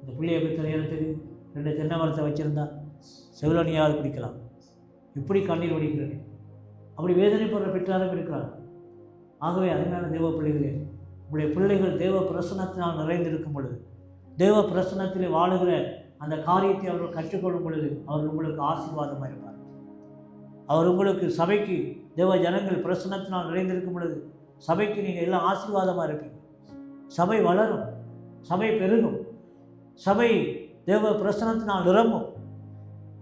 இந்த பிள்ளையை பெற்ற நேரத்துக்கு 2 தென்னை மரத்தை வச்சுருந்தா செவிலனியாவது பிடிக்கலாம், இப்படி கண்ணீர் வடிக்கிறது. அப்படி வேதனைப்படுற பெற்றாரும் இருக்கிறார். ஆகவே அருமையான தேவ பிள்ளைகளே, உங்களுடைய பிள்ளைகள் தேவ பிரசன்னத்தினால் நிறைந்திருக்கும் பொழுது, தேவ பிரசன்னத்தில் வாழுகிற அந்த காரியத்தை அவர்கள் கற்றுக்கொள்ளும் பொழுது அவர்கள் உங்களுக்கு ஆசீர்வாதமாக இருப்பார். அவர் உங்களுக்கு சபைக்கு தேவ ஜனங்கள் பிரசன்னத்தினால் நிறைந்திருக்கும் பொழுது சபைக்கு நீங்கள் எல்லாம் ஆசீர்வாதமாக இருப்பீங்க. சபை வளரும், சபை பெருகும், சபை தேவ பிரசன்னத்தினால் நிரம்பும்.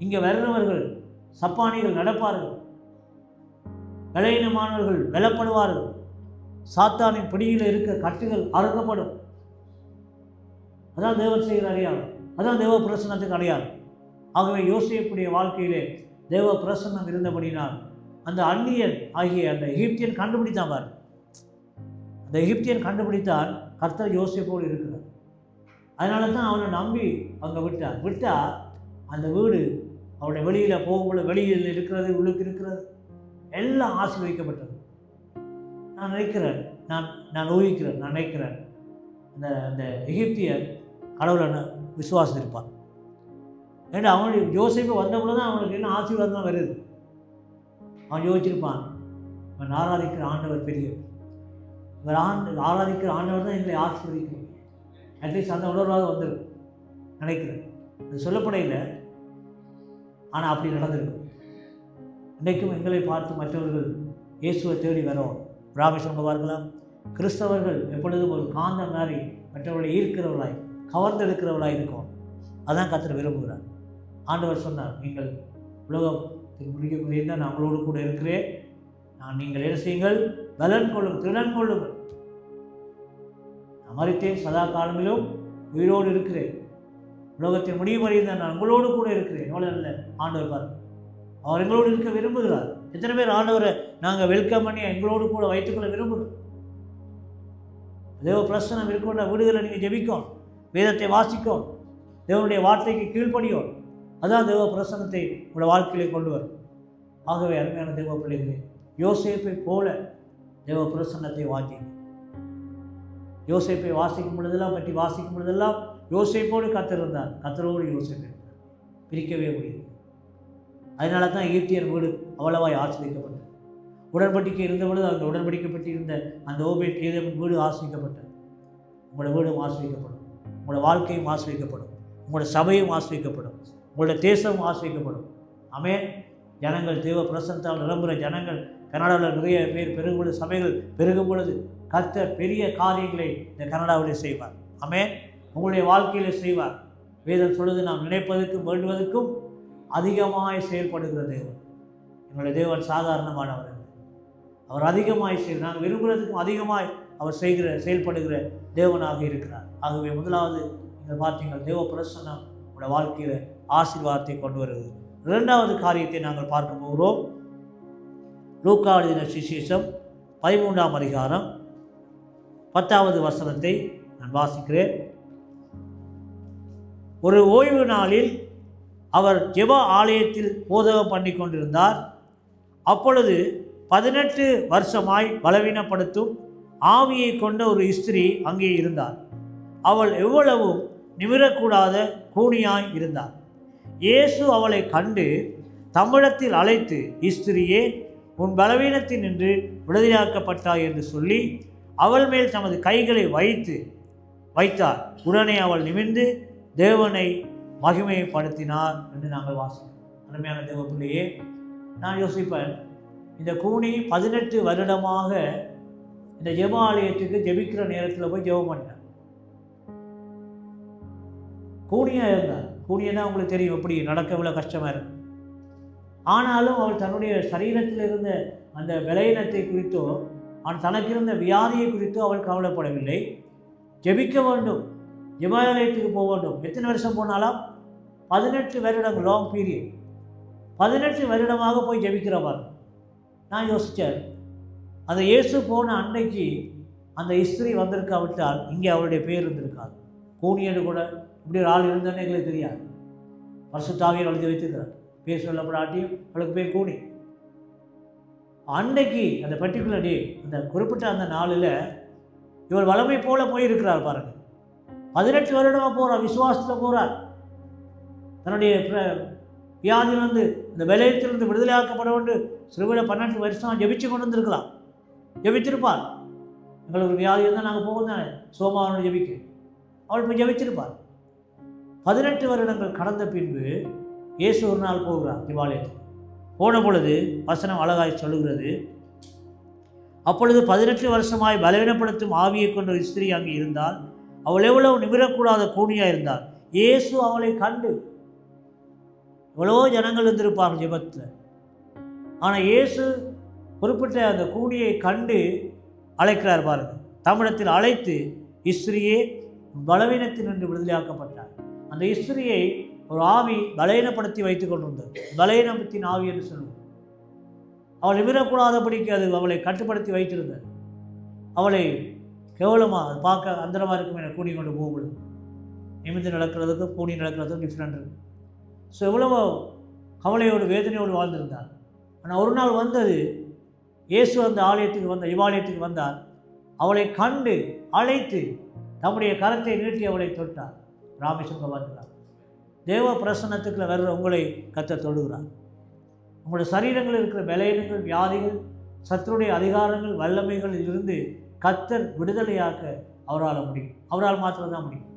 இங்கே வர்றவர்கள் சப்பானிகள் நடப்பார்கள், பலவீனமானவர்கள் பலப்படுவார்கள், சாத்தானின் பிடியில் இருக்க கட்டுகள் அறுக்கப்படும். அதான் தேவன் செய்கிற அடையாளம், அதான் தேவ பிரசன்னத்துக்கு அடையாளம். ஆகவே யோசேப்புடைய வாழ்க்கையிலே தேவ பிரசன்னம் இருந்தபடினால் அந்த அந்நியன் ஆகிய அந்த எகிப்தியன் கண்டுபிடித்தான் பாரு. அந்த எகிப்தியன் கண்டுபிடித்தால் கர்த்தர் யோசேப்போடு இருக்கிறார். அதனால தான் அவனை நம்பி அங்கே விட்டால் அந்த வீடு அவனுடைய வெளியில் போகும்போது வெளியில் இருக்கிறது, உள்ளுக்கு இருக்கிறது எல்லாம் ஆசீர்வதிக்கப்பட்டது. நான் நினைக்கிறேன், நான் ஊகிக்கிறேன், நான் நினைக்கிறேன் அந்த எகிப்தியர் கடவுளை விசுவாசித்திருப்பான். ஏன்னா அவனுடைய யோசிப்பு வந்தபோது தான் அவனுக்கு என்ன ஆசீர்வாதம் தான் வருது. அவன் யோசிச்சிருப்பான், இவன் ஆராதிக்கிற ஆண்டவர் பெரியவர், இவர் ஆராதிக்கிற ஆண்டவர் தான் எங்களை ஆசீர்வதிக்கிறோம். அட்லீஸ்ட் அந்த உணர்வாக வந்துடும் நினைக்கிறேன். அது சொல்லப்படையில், ஆனால் அப்படி நடந்திருக்கும். இன்றைக்கும் எங்களை பார்த்து மற்றவர்கள் இயேசுவை தேடி வரோம். ராமேஸ்வரம் பார்க்கலாம், கிறிஸ்தவர்கள் எப்பொழுதும் ஒரு காந்தம் மாதிரி மற்றவர்களை ஈர்க்கிறவர்களாய் கவர்ந்தெடுக்கிறவர்களாக இருக்கும். அதான் கர்த்தர் விரும்புகிறார். ஆண்டவர் சொன்னார், நீங்கள் உலகத்தில் முடிக்கக்கூடியிருந்தால் நான் உங்களோடு கூட இருக்கிறேன், நீங்கள் என்ன செய்யுங்கள், பலன் கொள்ளுங்கள், திறன் கொள்ளுங்கள். நான் மரித்தேன், சதா காலமிலும் உயிரோடு இருக்கிறேன். உலகத்தின் முடிவு வரையும் நான் உங்களோடு கூட இருக்கிறேன். எவ்வளோ நல்ல ஆண்டவர் பாருங்கள். அவர் எங்களோடு இருக்க விரும்புகிறார். எத்தனை பேர் ஆண்டவரை நாங்கள் வெல்கம் பண்ணி எங்களோடு கூட வைத்துக்கொள்ள விரும்புகிறோம்? தேவ பிரசனம் இருக்கின்ற வீடுகளை நீங்கள் ஜெபிக்கணும், வேதத்தை வாசிக்கணும், தேவனுடைய வார்த்தைக்கு கீழ்ப்படியும். அதான் தேவ பிரசனத்தை உங்களோட வாழ்க்கையிலே கொண்டு வரும். ஆகவே அருமையான தேவ பிள்ளைகளே, யோசேப்பை போல தேவ பிரசன்னத்தை வாங்கிங்க. யோசேப்பை வாசிக்கும் பொழுதெல்லாம் யோசேப்போடு கர்த்தர் இருந்தார், கர்த்தரோடு யோசேப்பு இருந்தார், பிரிக்கவே முடியாது. அதனால தான் ஈட்டியர் வீடு அவ்வளவாய் ஆசிரியக்கப்பட்டது. உடன்படிக்கை இருந்த பொழுது அந்த உடன்படிக்கப்பட்டிருந்த அந்த ஓபேத் ஏதோமின் வீடு ஆசிரியக்கப்பட்டது. உங்களோட வீடும் ஆசிரியக்கப்படும், உங்களோட வாழ்க்கையும் ஆசிரியக்கப்படும், உங்களோட சபையும் ஆசிரியக்கப்படும், உங்களோட தேசமும் ஆசிரியக்கப்படும். ஆமென். ஜனங்கள் தேவ பிரசன்னத்தால் நிரம்புகிற ஜனங்கள் கனடாவில் நிறைய பேர் பெருகும் பொழுது, சபைகள் பெருகும் பொழுது கர்த்தர் பெரிய காரியங்களை இந்த கனடாவிலே செய்வார். ஆமென். உங்களுடைய வாழ்க்கையில் செய்வார். வேதம் சொல்லுது, நாம் நினைப்பதற்கும் வேண்டுவதற்கும் அதிகமாய் செயல்படுகிற தேவன். எங்களுடைய தேவன் சாதாரணமானவர் அல்ல. அவர் அதிகமாய் நாங்கள் விரும்புகிறதுக்கும் அதிகமாய் அவர் செயல்படுகிற தேவனாக இருக்கிறார். ஆகவே முதலாவது நீங்கள் பார்த்தீங்க, தேவ பிரசன்னம் உங்களோட வாழ்க்கையில் ஆசீர்வாதத்தை கொண்டு வருகிறது. இரண்டாவது காரியத்தை நாங்கள் பார்க்க போகிறோம். லூக்கா எழுதின சுவிசேஷம் 13ஆம் அதிகாரம் 10வது வசனத்தை நான் வாசிக்கிறேன். ஒரு ஓய்வு நாளில் அவர் ஜெப ஆலயத்தில் போதகம் பண்ணி கொண்டிருந்தார். அப்பொழுது 18 வருஷமாய் பலவீனப்படுத்தும் ஆவியை கொண்ட ஒரு ஸ்திரீ அங்கே இருந்தார். அவள் எவ்வளவும் நிமிரக்கூடாத கூனியாய் இருந்தார். இயேசு அவளை கண்டு தம்மிடத்தில் அழைத்து, ஸ்திரியே, உன் பலவீனத்தில் நின்று விடுதலையாக்கப்பட்டாய் என்று சொல்லி அவள் மேல் தமது கைகளை வைத்தார். உடனே அவள் நிமிர்ந்து தேவனை மகிமைப்படுத்தினார் என்று நாங்கள் வாசிக்கிறோம். அருமையான தேவ பிள்ளையே, நான் யோசிப்பேன், இந்த கூனி 18 வருடமாக இந்த ஜெப ஆலயத்துக்கு ஜெபிக்கிற நேரத்தில் போய் ஜெபம் பண்ணார். கூனியாக இருந்தார். கூனியன்னா உங்களுக்கு தெரியும், எப்படி நடக்க இவ்வளோ கஷ்டமாக இருக்கும். ஆனாலும் அவள் தன்னுடைய சரீரத்தில் இருந்த அந்த பலவீனத்தை குறித்தோ தனக்கு இருந்த வியாதியை குறித்தோ அவள் கவலைப்படவில்லை. ஜெபிக்க வேண்டும், ஜெபாலயத்துக்கு போக வேண்டும். எத்தனை வருஷம் போனாலும் 18 வருடம், லாங் பீரியட். 18 வருடமாக போய் ஜெபிக்கிறவார். நான் யோசித்தேன், அந்த இயேசு போன அன்னைக்கு அந்த ஸ்திரீ வந்திருக்காவிட்டால் இங்கே அவருடைய பேர் இருந்திருக்காது. கூனியடு கூட இப்படி ஒரு ஆள் இருந்தோன்னே எங்களுக்கு தெரியாது. பரிசுத்தாவியர் எழுதி வைத்திருக்கிறார். பேர் சொல்லப்படாட்டியும் அவளுக்கு பேர் கூனி. அன்னைக்கு அந்த பர்டிகுலர் டே, அந்த குறிப்பிட்ட அந்த நாளில் இவர் வளமை போல போயிருக்கிறார் பாருங்கள். 18 வருடமாக போகிறார், விசுவாசத்தில் போகிறார். தன்னுடைய வியாதியிலிருந்து, இந்த விலையத்திலிருந்து விடுதலையாக்கப்பட வேண்டும் சிறுவிட 18 வருஷம் ஜெபிச்சு கொண்டு வந்திருக்கலாம். ஜெபிச்சிருப்பார். எங்களுக்கு வியாதி இருந்தால் நாங்கள் போகும் தானே சோமாவனோட ஜெபிக்க. அவள் போய் ஜெபிச்சிருப்பார். 18 வருடங்கள் கடந்த பின்பு இயேசு ஒரு நாள் போகிறார் தேவாலயத்துக்கு. போன பொழுது வசனம் அழகாய் சொல்லுகிறது, அப்பொழுது 18 வருஷமாய் பலவீனப்படுத்தும் ஆவியை கொண்ட ஒரு ஸ்திரீ அங்கே இருந்தால், அவள் எவ்வளவு நிமிரக்கூடாத கூனியாக இருந்தாள். இயேசு அவளை கண்டு, எவ்வளவோ ஜனங்கள் இருந்திருப்பாங்க ஜெபத்தில், ஆனால் இயேசு குறிப்பிட்ட அந்த கூனியை கண்டு அழைக்கிறார் பாருங்கள். தமிழத்தில் அழைத்து, ஸ்திரியே, பலவீனத்தில் நின்று விடுதலையாக்கப்பட்டார். அந்த ஸ்திரியை ஒரு ஆவி பலவீனப்படுத்தி வைத்து கொண்டு வந்தது. பலவீனத்தின் ஆவி என்று சொல்லுவோம். அவள் நிமிரக்கூடாதபடிக்கு அது அவளை கட்டுப்படுத்தி வைத்திருந்தது. அவளை கேவலமாக அது பார்க்க அந்தரமாக இருக்கும் என கூனி கொண்டு போகும்பொழுது நிமிர்ந்து நடக்கிறதுக்கும் கூனி நடக்கிறதுக்கும் டிஃப்ரெண்ட் இருக்குது. ஸோ எவ்வளவோ கவலையோடு வேதனையோடு வாழ்ந்திருந்தார். ஆனால் ஒரு நாள் வந்தது, இயேசு அந்த ஆலயத்துக்கு வந்தார். அவளை கண்டு அழைத்து தம்முடைய கரத்தை நீட்டி அவளை தொட்டார். ராமேஸ்வரம் வாழ்ந்தார். தேவ பிரசன்னத்துக்குள்ள வர்ற உங்களை கர்த்தர் தொடுகிறார். உங்களுடைய சரீரங்களில் இருக்கிற பலவீனங்கள், வியாதிகள், சத்துருடைய அதிகாரங்கள், வல்லமைகளில் இருந்து கர்த்தர் விடுதலையாக்க அவரால் முடியும். அவரால் மாத்திரம்தான் முடியும்.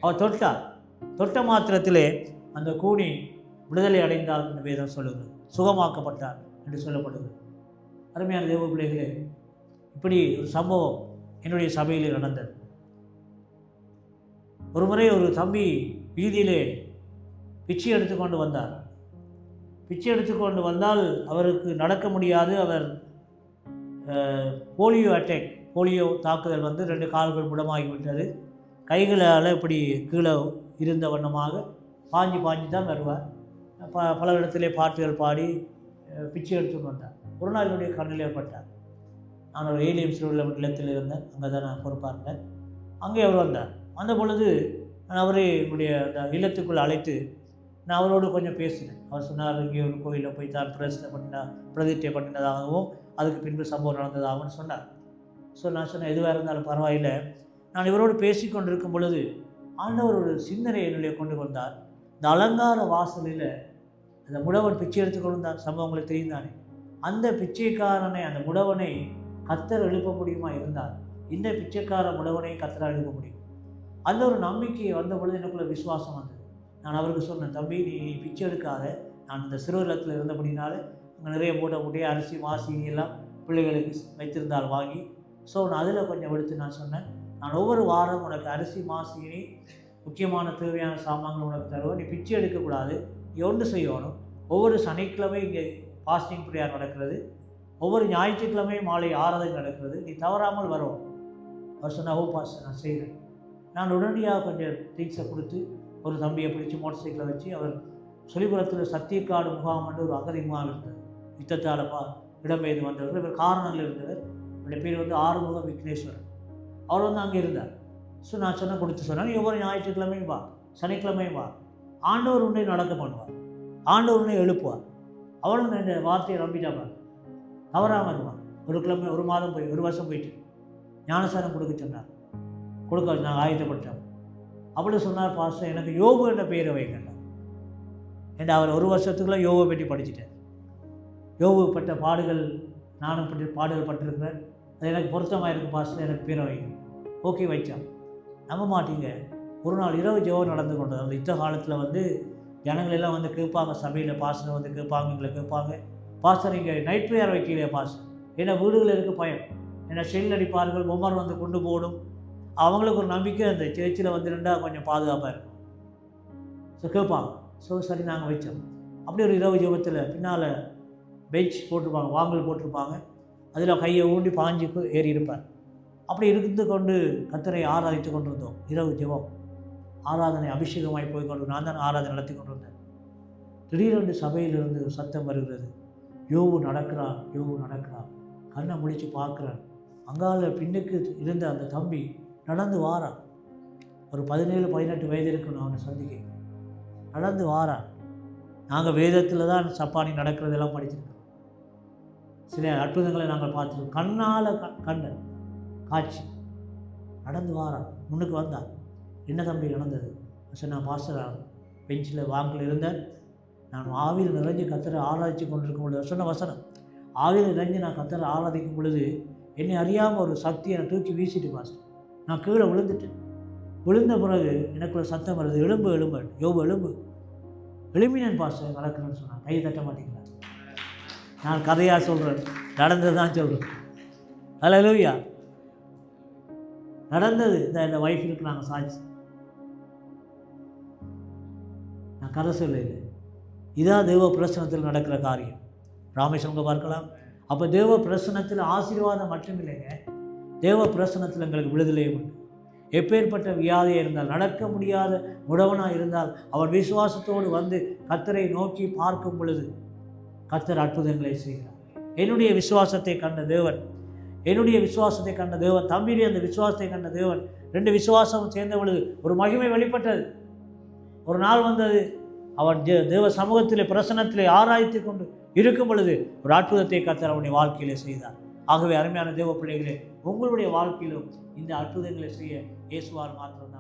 அவர் தொட்ட மாத்திரத்திலே அந்த கூனி விடுதலை அடைந்தால் என்று வேதம் சொல்லுகிறது. சுகமாக்கப்பட்டார் என்று சொல்லப்படுகிறது. அருமையான தேவ பிள்ளைகளே, இப்படி ஒரு சம்பவம் என்னுடைய சபையில் நடந்தது. ஒரு முறை ஒரு தம்பி வீதியிலே பிச்சை எடுத்துக்கொண்டு வந்தார். பிச்சை எடுத்துக்கொண்டு வந்தால் அவருக்கு நடக்க முடியாது. அவர் போலியோ தாக்குதல் வந்து 2 கால்கள் முடமாகிவிட்டது. கைகளால் இப்படி கீழே இருந்த வண்ணமாக பாஞ்சு தான் வருவார். பல இடத்திலே பாட்டுகள் பாடி பிச்சை எடுத்துன்னு வந்தார். ஒரு நாள் என்னுடைய கண்ணில் ஏற்பட்டார். நான் ஒரு ஏலியம்ஸ் உள்ள இல்லத்தில் இருந்தேன், அங்கே தான் நான் பொறுப்பாக இருந்தேன். அங்கே அவர் வந்தார். வந்த பொழுது நான் அவரை என்னுடைய அந்த இல்லத்துக்குள் அழைத்து நான் அவரோடு கொஞ்சம் பேசினேன். அவர் சொன்னார், இங்கே ஒரு கோயிலில் போய் தான் பிரதிஷ்டை பண்ணினதாகவும் அதுக்கு பின்பு சம்பவம் நடந்ததாகவும் சொன்னார். ஸோ நான் சொன்னேன், எதுவாக இருந்தாலும் பரவாயில்லை. நான் இவரோடு பேசி கொண்டிருக்கும் பொழுது ஆண்டவர் ஒரு சிந்தனை என்னுடைய கொண்டு வந்தார். இந்த அலங்கார வாசலில் அந்த முடவன் பிச்சை எடுத்துக்கொண்டு வந்தார், சம்பவங்களுக்கு தெரிந்தானே. அந்த பிச்சைக்காரனை, அந்த முடவனை கர்த்தர் எழுப்ப முடியுமா இருந்தால் இந்த பிச்சைக்கார முடவனை கர்த்தரால் எழுப்ப முடியும். அந்த ஒரு நம்பிக்கை வந்த பொழுது எனக்குள்ள விசுவாசம் வந்தது. நான் அவருக்கு சொன்னேன், தம்பி நீ பிச்சை எடுக்காத. நான் இந்த சிறுவலத்தில் இருந்தபடினால அங்கே நிறைய மூட்டை அரிசி மாசி எல்லாம் பிள்ளைகளுக்கு வைத்திருந்தால் வாங்கி, ஸோ நான் அதில் கொஞ்சம் எடுத்து நான் சொன்னேன், நான் ஒவ்வொரு வாரம் உனக்கு அரிசி மாசினி முக்கியமான தேவையான சாமான்கள் உனக்கு தருவேன். நீ பிச்சை எடுக்கக்கூடாது, நீ ஒன்று செய்யணும். ஒவ்வொரு சனிக்கிழமை இங்கே ஃபாஸ்டிங் ப்ரேயர் நடக்கிறது, ஒவ்வொரு ஞாயிற்றுக்கிழமையும் மாலை ஆராதனை நடக்கிறது, நீ தவறாமல் வரும். அவர் சொன்ன, ஓ பாஸ்டர் நான் செய்கிறேன். நான் உடனடியாக கொஞ்சம் திங்ஸை கொடுத்து ஒரு தம்பியை பிடிச்சி மோட்டர் சைக்கிளை வச்சு, அவர் சொல்லிபுரத்தில் சத்தியக்காடு முகாம் என்று ஒரு அகதி முகாம் இருந்தது. யுத்தத்தால் இடம்பெயர்ந்து வந்தவர். இவர் காரணங்கள் இருந்தவர். அவருடைய பேர் வந்து ஆறுமுக விக்னேஸ்வரன். அவர் வந்து அங்கே இருந்தார். ஸோ நான் கொடுத்து சொன்னாங்க, ஒவ்வொரு ஞாயிற்றுக்கிழமையும் வா, சனிக்கிழமையும் வா, ஆண்டவர் உன்னை நடக்க பண்ணுவார், ஆண்டவர் உன்னை எழுப்புவார். அவரும் இந்த வார்த்தையை நம்பிட்டாங்க. தவறாமல் இருப்பான். ஒரு மாதம் போய் 1 வருஷம் போயிட்டு ஞானசாரம் கொடுக்க சொன்னார். கொடுக்க நாங்கள் ஆயத்தப்பட்டோம். அப்படி சொன்னார், பாஸ்டர் எனக்கு யோபு என்ற பெயரை வைக்கண்டாம். ஏன்னா அவர் 1 வருஷத்துக்குள்ளே யோபை பற்றி படிச்சுட்டார். யோபு பட்ட பாடுகள் நானும் பாடுகள் பட்டிருக்கிறேன், அது எனக்கு பொருத்தமாக இருக்குது பாஸ்டர், எனக்கு பேரை வைங்க. ஓகே வச்சான். நம்ப மாட்டீங்க, ஒரு நாள் இரவு ஜெபம் நடந்து கொண்டது. அந்த யுத்த காலத்தில் வந்து ஜனங்கள் எல்லாம் வந்து கேட்பாங்க, சபையில் பாஸ்டர் வந்து கேட்பாங்க, எங்களை கேட்பாங்க, பாஸ்டர் இங்கே நைட் ப்ரேயர் வைக்கலையே பாஸ்டர், ஏன்னா வீடுகளில் இருக்க பயம், ஏன்னா ஷெல் அடிப்பார்கள், பொம்மர் வந்து கொண்டு போடும். அவங்களுக்கு ஒரு நம்பிக்கை அந்த சேர்ச்சில் வந்து இருந்தால் கொஞ்சம் பாதுகாப்பாக இருக்கும். ஸோ கேட்பாங்க. ஸோ சரி நாங்கள் வச்சோம். அப்படி ஒரு இரவு ஜெபத்தில் பின்னால் பெஞ்ச் போட்டிருப்பாங்க, வாங்கல் போட்டிருப்பாங்க, அதில் கையை ஊண்டி பாஞ்சுக்கு ஏறி இருப்பார். அப்படி இருந்து கொண்டு கர்த்தரை ஆராதித்து கொண்டு இருந்தோம். இரவு ஜெபம் ஆராதனை அபிஷேகமாய் போய் கொண்டு நான் தான் ஆராதனை நடத்தி கொண்டு வந்தேன். திடீரென்று சபையிலிருந்து சத்தம் வருகிறது, யோபு நடக்கிறான், யோபு நடக்கிறான். கண்ணை முடித்து பார்க்குறான். அங்கால பின்னுக்கு இருந்த அந்த தம்பி நடந்து வாரான். ஒரு 17-18 வயது இருக்கணும் அவனை சந்திக்க. நடந்து வாரான். நாங்கள் வேதத்தில் தான் சப்பானி நடக்கிறதெல்லாம் படிச்சிருக்கோம். சில அற்புதங்களை நாங்கள் பார்த்துருக்கோம். கண்ணால் கண்ட காட்சி. நடந்து வாரான். முன்னுக்கு வந்தான். என்ன தம்பி நடந்தது? சரி, நான் பாஸ்டர் பெஞ்சில் வாங்கில் இருந்தேன். நான் ஆவியில் நிறைஞ்சு கர்த்தரை ஆராதித்து கொண்டிருக்கும் பொழுது சொன்ன வசனம், ஆவியில் நிறைஞ்சு நான் கர்த்தரை ஆராதிக்கும் பொழுது என்னை அறியாமல் ஒரு சக்தியை நான் தூக்கி வீசிட்டு பாஸ்டர் நான் கீழே விழுந்துட்டேன். விழுந்த பிறகு எனக்குள்ள சத்தம் வருது, எலும்பு எலும்பு, யோபு எலும்பு. எலும்பினேன் பாஸ்டர் நடக்கணும்னு சொன்னான். கை தட்ட மாட்டீங்களா? நான் கதையாக சொல்கிறேன், நடந்தது தான் சொல்கிறேன். அல்லேலூயா. நடந்தது. இந்த வைஃபுக்கு நாங்கள் சாட்சி. நான் கதை சொல்லலை. இதான் தேவ பிரசனத்தில் நடக்கிற காரியம். ராமேஸ்வரங்க பார்க்கலாம். அப்போ தேவ பிரசனத்தில் ஆசீர்வாதம் மட்டும் இல்லைங்க, தேவ பிரசனத்தில் எங்களுக்கு விடுதலையும் உண்டு. எப்பேற்பட்ட வியாதியாக இருந்தால், நடக்க முடியாத முடவனாக இருந்தால், அவன் விசுவாசத்தோடு வந்து கர்த்தரை நோக்கி பார்க்கும் பொழுது கர்த்தர் அற்புதங்களை செய்கிறார். என்னுடைய விசுவாசத்தை கண்ட தேவன், தம்பியுடைய அந்த விசுவாசத்தை கண்ட தேவன், 2 விசுவாசம் சேர்ந்த பொழுது ஒரு மகிமை வெளிப்பட்டது. ஒரு நாள் வந்தது, அவன் தேவ சமூகத்திலே பிரசன்னத்திலே ஆராய்த்து கொண்டு இருக்கும் பொழுது ஒரு அற்புதத்தை கர்த்தர் அவனுடைய வாழ்க்கையிலே செய்தார். ஆகவே அருமையான தேவ பிள்ளைகளே, உங்களுடைய வாழ்க்கையிலும் இந்த அற்புதங்களை செய்ய இயேசுவால் மாத்திரம்